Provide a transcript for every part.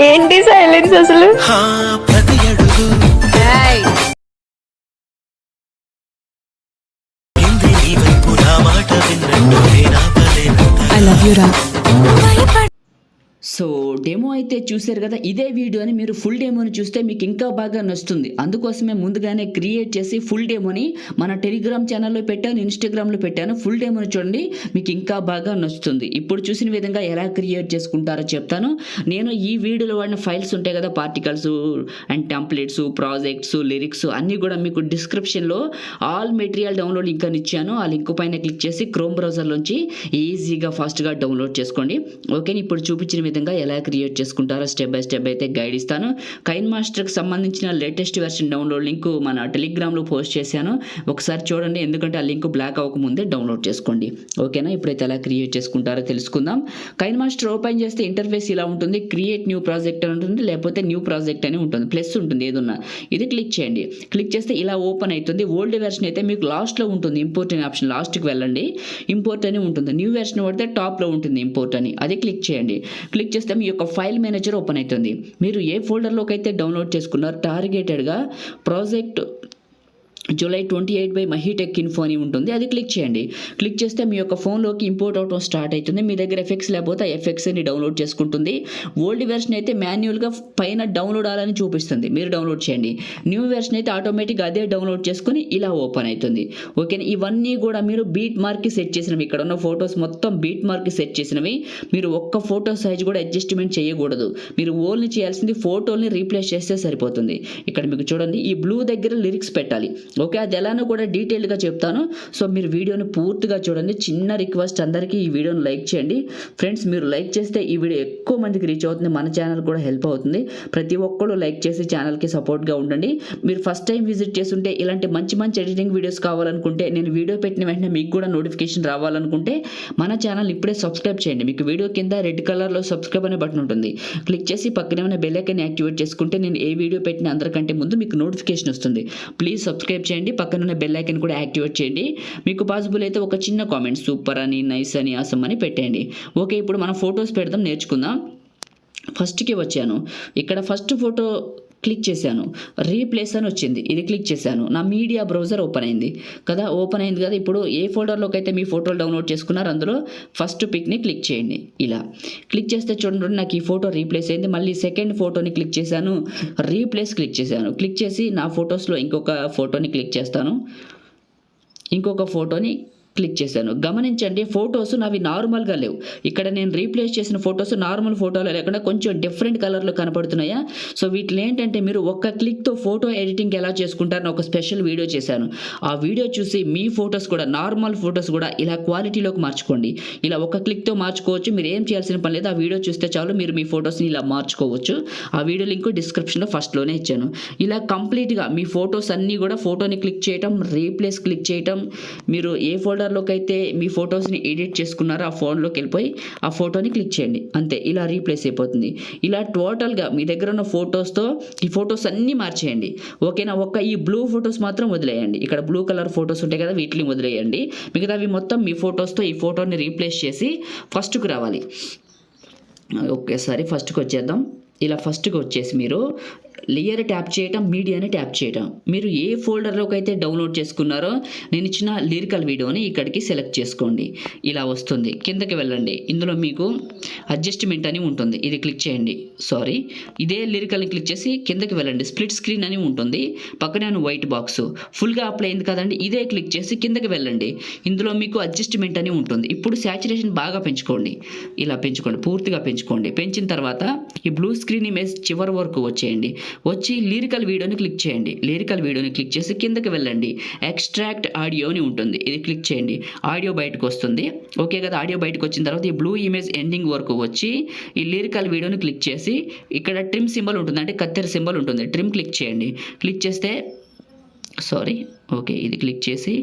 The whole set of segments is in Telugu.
ఏంటి సైలెన్స్ అసలు? I love you, Ra. So demo అయితే చూశారు కదా. ఇదే వీడియోని మీరు ఫుల్ డెమోని చూస్తే మీకు ఇంకా బాగా నచ్చుతుంది. అందుకోసమే ముందుగానే క్రియేట్ చేసి ఫుల్ డెమోని మన టెలిగ్రామ్ ఛానల్లో పెట్టాను, ఇన్స్టాగ్రామ్లో పెట్టాను. ఫుల్ డెమోని చూడండి, మీకు ఇంకా బాగా నచ్చుతుంది. ఇప్పుడు చూసిన విధంగా ఎలా క్రియేట్ చేసుకుంటారో చెప్తాను. నేను ఈ వీడియోలో వాడిన ఫైల్స్ ఉంటాయి కదా, particles and templates, projects, lyrics అన్నీ కూడా మీకు డిస్క్రిప్షన్లో ఆల్ మెటీరియల్ డౌన్లోడ్ లింక్ అని ఇచ్చాను. ఆ లింక్ పైన క్లిక్ చేసి క్రోమ్ బ్రౌజర్లోంచి ఈజీగా ఫాస్ట్గా డౌన్లోడ్ చేసుకోండి. ఓకే, ఇప్పుడు చూపించిన విధంగా ఎలా క్రియేట్ చేసుకుంటారో స్టెప్ బై స్టెప్ అయితే గైడ్ ఇస్తాను. కైన్మాస్టర్కి సంబంధించిన లేటెస్ట్ వెర్షన్ డౌన్లోడ్ లింక్ మన టెలిగ్రామ్లో పోస్ట్ చేశాను, ఒకసారి చూడండి. ఎందుకంటే ఆ లింక్ బ్లాక్ అవ్వకముందే డౌన్లోడ్ చేసుకోండి. ఓకేనా, ఇప్పుడైతే ఎలా క్రియేట్ చేసుకుంటారో తెలుసుకుందాం. కైన్మాస్టర్ ఓపెన్ చేస్తే ఇంటర్ఫేస్ ఇలా ఉంటుంది. క్రియేట్ న్యూ ప్రాజెక్ట్ అని ఉంటుంది, లేకపోతే న్యూ ప్రాజెక్ట్ అని ఉంటుంది, ప్లస్ ఉంటుంది ఏదున్నా. ఇది క్లిక్ చేయండి. క్లిక్ చేస్తే ఇలా ఓపెన్ అవుతుంది. ఓల్డ్ వెర్షన్ అయితే మీకు లాస్ట్లో ఉంటుంది, ఇంపోర్ట్ అనే ఆప్షన్ లాస్ట్కి వెళ్ళండి, ఇంపోర్ట్ అని ఉంటుంది. న్యూ వెర్షన్ పడితే టాప్లో ఉంటుంది ఇంపోర్ట్ అని, అది క్లిక్ చేయండి. క్లిక్ చేస్తే మీ యొక్క ఫైల్ మేనేజర్ ఓపెన్ అవుతుంది. మీరు ఏ ఫోల్డర్లోకి అయితే డౌన్లోడ్ చేసుకున్నారో టార్గెటెడ్గా project July 28 by MAHI tech info అని ఉంటుంది, అది క్లిక్ చేయండి. క్లిక్ చేస్తే మీ యొక్క ఫోన్లోకి ఇంపోర్ట్ అవటం స్టార్ట్ అవుతుంది. మీ దగ్గర ఎఫెక్ట్స్ లేకపోతే ఎఫెక్ట్స్ అని డౌన్లోడ్ చేసుకుంటుంది. ఓల్డ్ వెర్షన్ అయితే మాన్యువల్గా పైన డౌన్లోడ్ అవ్వాలని చూపిస్తుంది, మీరు డౌన్లోడ్ చేయండి. న్యూ వెర్షన్ అయితే ఆటోమేటిక్గా అదే డౌన్లోడ్ చేసుకుని ఇలా ఓపెన్ అవుతుంది. ఓకేనా, ఇవన్నీ కూడా మీరు బీట్ మార్క్కి సెట్ చేసినవి. ఇక్కడ ఉన్న ఫొటోస్ మొత్తం బీట్ మార్క్కి సెట్ చేసినవి. మీరు ఒక్క ఫోటో సైజ్ కూడా అడ్జస్ట్మెంట్ చేయకూడదు. మీరు ఓన్లీ చేయాల్సింది ఫోటోల్ని రీప్లేస్ చేస్తే సరిపోతుంది. ఇక్కడ మీకు చూడండి, ఈ బ్లూ దగ్గర లిరిక్స్ పెట్టాలి. ఓకే, అది ఎలానో కూడా డీటెయిల్గా చెప్తాను. సో మీరు వీడియోని పూర్తిగా చూడండి. చిన్న రిక్వెస్ట్, అందరికీ ఈ వీడియోని లైక్ చేయండి ఫ్రెండ్స్. మీరు లైక్ చేస్తే ఈ వీడియో ఎక్కువ మందికి రీచ్ అవుతుంది, మన ఛానల్ కూడా హెల్ప్ అవుతుంది. ప్రతి ఒక్కరు లైక్ చేసి ఛానల్కి సపోర్ట్గా ఉండండి. మీరు ఫస్ట్ టైం విజిట్ చేస్తుంటే ఇలాంటి మంచి మంచి ఎడిటింగ్ వీడియోస్ కావాలనుకుంటే, నేను వీడియో పెట్టిన వెంటనే మీకు కూడా నోటిఫికేషన్ రావాలనుకుంటే మన ఛానల్ ఇప్పుడే సబ్స్క్రైబ్ చేయండి. మీకు వీడియో కింద రెడ్ కలర్లో సబ్స్క్రైబ్ అనే బటన్ ఉంటుంది, క్లిక్ చేసి పక్కనే ఉన్న బెల్ ఐకాన్ యాక్టివేట్ చేసుకుంటే నేను ఏ వీడియో పెట్టిన అందరికంటే ముందు మీకు నోటిఫికేషన్ వస్తుంది. ప్లీజ్ సబ్స్క్రైబ్ చేయండి, పక్కన ఉన్న బెల్ ఐకాన్ కూడా యాక్టివేట్ చేయండి. మీకు పాసిబుల్ అయితే ఒక చిన్న కామెంట్ సూపర్ అని, నైస్ అని, ఆసమ్ అని పెట్టండి. ఓకే, ఇప్పుడు మనం ఫొటోస్ పెడదాం, నేర్చుకుందాం. ఫస్ట్కి వచ్చాను, ఇక్కడ ఫస్ట్ ఫోటో క్లిక్ చేశాను, రీప్లేస్ అని వచ్చింది, ఇది క్లిక్ చేశాను. నా మీడియా బ్రౌజర్ ఓపెన్ అయింది కదా, ఓపెన్ అయింది కదా. ఇప్పుడు ఏ ఫోల్డర్లోకి అయితే మీ ఫోటోలు డౌన్లోడ్ చేసుకున్నారు అందులో ఫస్ట్ పిక్ని క్లిక్ చేయండి. ఇలా క్లిక్ చేస్తే చూడండి, నాకు ఈ ఫోటో రీప్లేస్ అయింది. మళ్ళీ సెకండ్ ఫోటోని క్లిక్ చేశాను, రీప్లేస్ క్లిక్ చేశాను. క్లిక్ చేసి నా ఫొటోస్లో ఇంకొక ఫోటోని క్లిక్ చేస్తాను, ఇంకొక ఫోటోని క్లిక్ చేశాను. గమనించండి, ఫొటోస్ నావి నార్మల్గా లేవు. ఇక్కడ నేను రీప్లేస్ చేసిన ఫొటోస్ నార్మల్ ఫోటోలు లేకుండా కొంచెం డిఫరెంట్ కలర్లో కనపడుతున్నాయా. సో వీటిలో ఏంటంటే మీరు ఒక్క క్లిక్తో ఫోటో ఎడిటింగ్ ఎలా చేసుకుంటారని ఒక స్పెషల్ వీడియో చేశాను. ఆ వీడియో చూసి మీ ఫొటోస్ కూడా, నార్మల్ ఫొటోస్ కూడా ఇలా క్వాలిటీలోకి మార్చుకోండి. ఇలా ఒక క్లిక్తో మార్చుకోవచ్చు, మీరు ఏం చేయాల్సిన పని లేదు. ఆ వీడియో చూస్తే చాలు, మీరు మీ ఫొటోస్ని ఇలా మార్చుకోవచ్చు. ఆ వీడియో లింక్ డిస్క్రిప్షన్లో ఫస్ట్లోనే ఇచ్చాను. ఇలా కంప్లీట్గా మీ ఫొటోస్ అన్నీ కూడా ఫోటోని క్లిక్ చేయటం, రీప్లేస్ క్లిక్ చేయటం, మీరు ఏ ఫోల్డర్లోకి అయితే మీ ఫొటోస్ని ఎడిట్ చేసుకున్నారో ఆ ఫోన్లోకి వెళ్ళిపోయి ఆ ఫోటోని క్లిక్ చేయండి, అంతే. ఇలా రీప్లేస్ అయిపోతుంది. ఇలా టోటల్గా మీ దగ్గర ఉన్న ఫొటోస్తో ఈ ఫొటోస్ అన్నీ మార్చేయండి. ఓకేనా, ఒక్క ఈ బ్లూ ఫొటోస్ మాత్రం వదిలేయండి. ఇక్కడ బ్లూ కలర్ ఫొటోస్ ఉంటాయి కదా, వీటిని వదిలేయండి. మిగతావి మొత్తం మీ ఫొటోస్తో ఈ ఫోటోని రీప్లేస్ చేసి ఫస్ట్కి రావాలి. ఒకేసారి ఫస్ట్కి వచ్చేద్దాం. ఇలా ఫస్ట్కి వచ్చేసి మీరు లేయర్ ట్యాప్ చేయటం, మీడియాని ట్యాప్ చేయటం. మీరు ఏ ఫోల్డర్లోకి అయితే డౌన్లోడ్ చేసుకున్నారో నేను ఇచ్చిన లిరికల్ వీడియోని ఇక్కడికి సెలెక్ట్ చేసుకోండి. ఇలా వస్తుంది, కిందకి వెళ్ళండి. ఇందులో మీకు అడ్జస్ట్మెంట్ అని ఉంటుంది, ఇది క్లిక్ చేయండి. సారీ, ఇదే లిరికల్ని క్లిక్ చేసి కిందకి వెళ్ళండి. స్ప్లిట్ స్క్రీన్ అని ఉంటుంది, పక్కనే వైట్ బాక్స్ ఫుల్గా అప్లై అయింది కదండి, ఇదే క్లిక్ చేసి కిందకి వెళ్ళండి. ఇందులో మీకు అడ్జస్ట్మెంట్ అని ఉంటుంది. ఇప్పుడు శాచురేషన్ బాగా పెంచుకోండి, ఇలా పెంచుకోండి, పూర్తిగా పెంచుకోండి. పెంచిన తర్వాత ఈ బ్లూ స్క్రీన్ ఇమేజ్ చివరి వరకు వచ్చేయండి. వచ్చి లిరికల్ వీడియోని క్లిక్ చేయండి. లిరికల్ వీడియోని క్లిక్ చేసి కిందకి వెళ్ళండి. ఎక్స్ట్రాక్ట్ ఆడియో అని ఉంటుంది, ఇది క్లిక్ చేయండి. ఆడియో బయటకు వస్తుంది. ఓకే కదా, ఆడియో బయటకు వచ్చిన తర్వాత ఈ బ్లూ ఇమేజ్ ఎండింగ్ వరకు వచ్చి ఈ లిరికల్ వీడియోని క్లిక్ చేసి ఇక్కడ ట్రిమ్ సింబల్ ఉంటుంది, అంటే కత్తెర సింబల్ ఉంటుంది, ట్రిమ్ క్లిక్ చేయండి. క్లిక్ చేస్తే ఓకే, ఇది క్లిక్ చేసి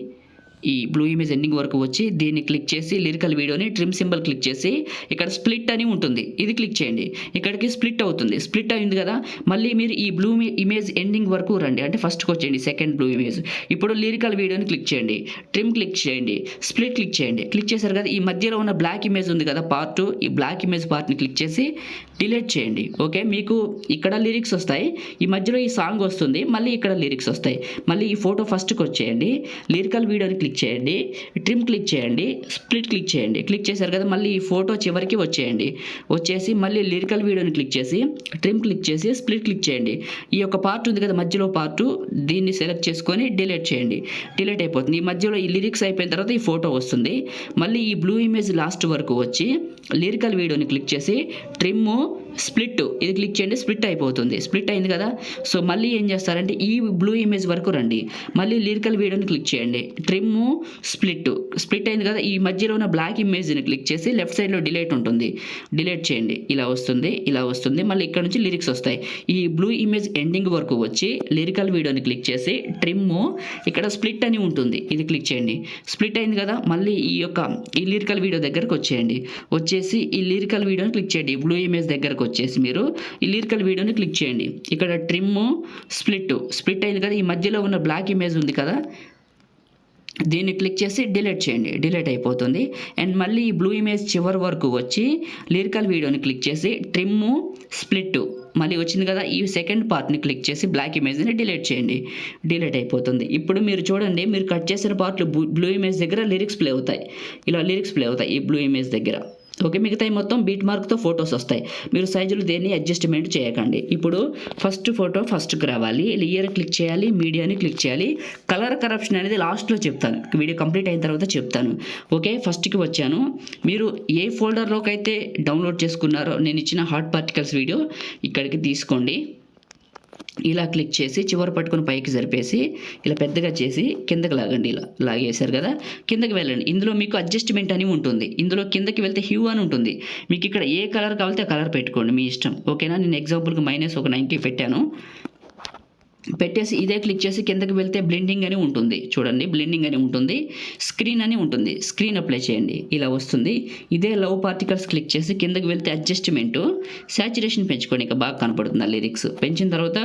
ఈ బ్లూ ఇమేజ్ ఎండింగ్ వరకు వచ్చి దీన్ని క్లిక్ చేసి లిరికల్ వీడియోని ట్రిమ్ సింబల్ క్లిక్ చేసి ఇక్కడ స్ప్లిట్ అని ఉంటుంది, ఇది క్లిక్ చేయండి. ఇక్కడికి స్ప్లిట్ అవుతుంది, స్ప్లిట్ అయింది కదా. మళ్ళీ మీరు ఈ బ్లూ ఇమేజ్ ఎండింగ్ వరకు రండి, అంటే ఫస్ట్కి వచ్చేయండి సెకండ్ బ్లూ ఇమేజ్. ఇప్పుడు లిరికల్ వీడియోని క్లిక్ చేయండి, ట్రిమ్ క్లిక్ చేయండి, స్ప్లిట్ క్లిక్ చేయండి. క్లిక్ చేశారు కదా, ఈ మధ్యలో ఉన్న బ్లాక్ ఇమేజ్ ఉంది కదా పార్ట్, ఈ బ్లాక్ ఇమేజ్ పార్ట్ని క్లిక్ చేసి డిలీట్ చేయండి. ఓకే, మీకు ఇక్కడ లిరిక్స్ వస్తాయి, ఈ మధ్యలో ఈ సాంగ్ వస్తుంది, మళ్ళీ ఇక్కడ లిరిక్స్ వస్తాయి. మళ్ళీ ఈ ఫోటో ఫస్ట్కి వచ్చేయండి, లిరికల్ వీడియోని క్లిక్ చేయండి, ట్రిమ్ క్లిక్ చేయండి, స్ప్లిట్ క్లిక్ చేయండి. క్లిక్ చేశారు కదా, మళ్ళీ ఈ ఫోటో చివరికి వచ్చేయండి. వచ్చేసి మళ్ళీ లిరికల్ వీడియోని క్లిక్ చేసి ట్రిమ్ క్లిక్ చేసి స్ప్లిట్ క్లిక్ చేయండి. ఈ యొక్క పార్ట్ ఉంది కదా మధ్యలో పార్ట్, దీన్ని సెలెక్ట్ చేసుకొని డిలీట్ చేయండి. డిలీట్ అయిపోతుంది. ఈ మధ్యలో ఈ లిరిక్స్ అయిపోయిన తర్వాత ఈ ఫోటో వస్తుంది. మళ్ళీ ఈ బ్లూ ఇమేజ్ లాస్ట్ వరకు వచ్చి లిరికల్ వీడియోని క్లిక్ చేసి ట్రిమ్ స్ప్లిట్ ఇది క్లిక్ చేయండి, స్ప్లిట్ అయిపోతుంది. స్ప్లిట్ అయింది కదా, సో మళ్ళీ ఏం చేస్తారంటే ఈ బ్లూ ఇమేజ్ వరకు రండి, మళ్ళీ లిరికల్ వీడియోని క్లిక్ చేయండి, ట్రిమ్ స్ప్లిట్ అయింది కదా, ఈ మధ్యలో ఉన్న బ్లాక్ ఇమేజ్ని క్లిక్ చేసి లెఫ్ట్ సైడ్లో డిలీట్ ఉంటుంది, డిలీట్ చేయండి. ఇలా వస్తుంది, ఇలా వస్తుంది. మళ్ళీ ఇక్కడ నుంచి లిరిక్స్ వస్తాయి. ఈ బ్లూ ఇమేజ్ ఎండింగ్ వరకు వచ్చి లిరికల్ వీడియోని క్లిక్ చేసి ట్రిమ్ ఇక్కడ స్ప్లిట్ అని ఉంటుంది, ఇది క్లిక్ చేయండి. స్ప్లిట్ అయింది కదా, మళ్ళీ ఈ లిరికల్ వీడియో దగ్గరకు వచ్చేయండి. వచ్చేసి ఈ లిరికల్ వీడియోని క్లిక్ చేయండి. బ్లూ ఇమేజ్ దగ్గరకు వచ్చేసి మీరు ఈ లిరికల్ వీడియోని క్లిక్ చేయండి. ఇక్కడ ట్రిమ్ స్ప్లిట్ అయింది కదా, ఈ మధ్యలో ఉన్న బ్లాక్ ఇమేజ్ ఉంది కదా, దీన్ని క్లిక్ చేసి డిలీట్ చేయండి, డిలీట్ అయిపోతుంది. అండ్ మళ్ళీ ఈ బ్లూ ఇమేజ్ చివరి వరకు వచ్చి లిరికల్ వీడియోని క్లిక్ చేసి ట్రిమ్ స్ప్లిట్ మళ్ళీ వచ్చింది కదా, ఈ సెకండ్ పార్ట్ని క్లిక్ చేసి బ్లాక్ ఇమేజ్ని డిలీట్ చేయండి, డిలీట్ అయిపోతుంది. ఇప్పుడు మీరు చూడండి, మీరు కట్ చేసిన పార్ట్లు బ్లూ ఇమేజ్ దగ్గర లిరిక్స్ ప్లే అవుతాయి, ఇలా లిరిక్స్ ప్లే అవుతాయి ఈ బ్లూ ఇమేజ్ దగ్గర. ఓకే, మిగతా మొత్తం బీట్ మార్క్తో ఫొటోస్ వస్తాయి. మీరు సైజులు దేన్ని అడ్జస్ట్మెంట్ చేయకండి. ఇప్పుడు ఫస్ట్ ఫోటో ఫస్ట్కి రావాలి, లేయర్ క్లిక్ చేయాలి, మీడియాని క్లిక్ చేయాలి. కలర్ కరప్షన్ అనేది లాస్ట్లో చెప్తాను, వీడియో కంప్లీట్ అయిన తర్వాత చెప్తాను. ఓకే, ఫస్ట్కి వచ్చాను. మీరు ఏ ఫోల్డర్లోకి అయితే డౌన్లోడ్ చేసుకున్నారో నేను ఇచ్చిన హాట్ పార్టికల్స్ వీడియో ఇక్కడికి తీసుకోండి. ఇలా క్లిక్ చేసి చివరి పట్టుకొని పైకి జరిపేసి ఇలా పెద్దగా చేసి కిందకి లాగండి. ఇలా లాగేశారు కదా, కిందకి వెళ్ళండి. ఇందులో మీకు అడ్జస్ట్మెంట్ అని ఉంటుంది, ఇందులో కిందకి వెళ్తే హ్యూ అని ఉంటుంది. మీకు ఇక్కడ ఏ కలర్ కావాలితే ఆ కలర్ పెట్టుకోండి, మీ ఇష్టం. ఓకేనా, నేను ఎగ్జాంపుల్కి -90 పెట్టాను. పెట్టేసి ఇదే క్లిక్ చేసి కిందకి వెళ్తే బ్లెండింగ్ అని ఉంటుంది, చూడండి బ్లెండింగ్ అని ఉంటుంది, స్క్రీన్ అని ఉంటుంది, స్క్రీన్ అప్లై చేయండి, ఇలా వస్తుంది. ఇదే లవ్ పార్టికల్స్ క్లిక్ చేసి కిందకి వెళ్తే అడ్జస్ట్మెంట్ సాచురేషన్ పెంచుకోండి, ఇంకా బాగా కనపడుతుంది ఆ లిరిక్స్. పెంచిన తర్వాత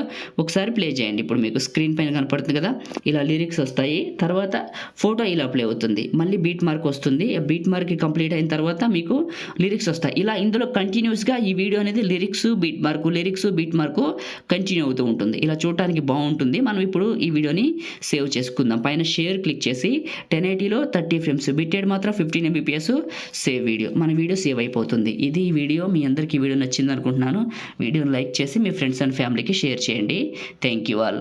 ఒకసారి ప్లే చేయండి. ఇప్పుడు మీకు స్క్రీన్ పైన కనపడుతుంది కదా, ఇలా లిరిక్స్ వస్తాయి. తర్వాత ఫోటో ఇలా ప్లే అవుతుంది, మళ్ళీ బీట్ మార్క్ వస్తుంది. బీట్ మార్క్ కంప్లీట్ అయిన తర్వాత మీకు లిరిక్స్ వస్తాయి. ఇలా ఇందులో కంటిన్యూస్గా ఈ వీడియో అనేది లిరిక్స్ బీట్ మార్కు కంటిన్యూ అవుతూ ఉంటుంది. ఇలా చూడటానికి బాగుంటుంది. మనం ఇప్పుడు ఈ వీడియోని సేవ్ చేసుకుందాం. పైన షేర్ క్లిక్ చేసి 1080లో 30 ఫ్రేమ్స్, బిట్టెడ్ మాత్రం 15 mbps, సేవ్ వీడియో. మన వీడియో సేవ్ అయిపోతుంది. ఇది ఈ వీడియో. మీ అందరికీ వీడియో నచ్చింది అనుకుంటున్నాను. వీడియోని లైక్ చేసి మీ ఫ్రెండ్స్ అండ్ ఫ్యామిలీకి షేర్ చేయండి. Thank you all.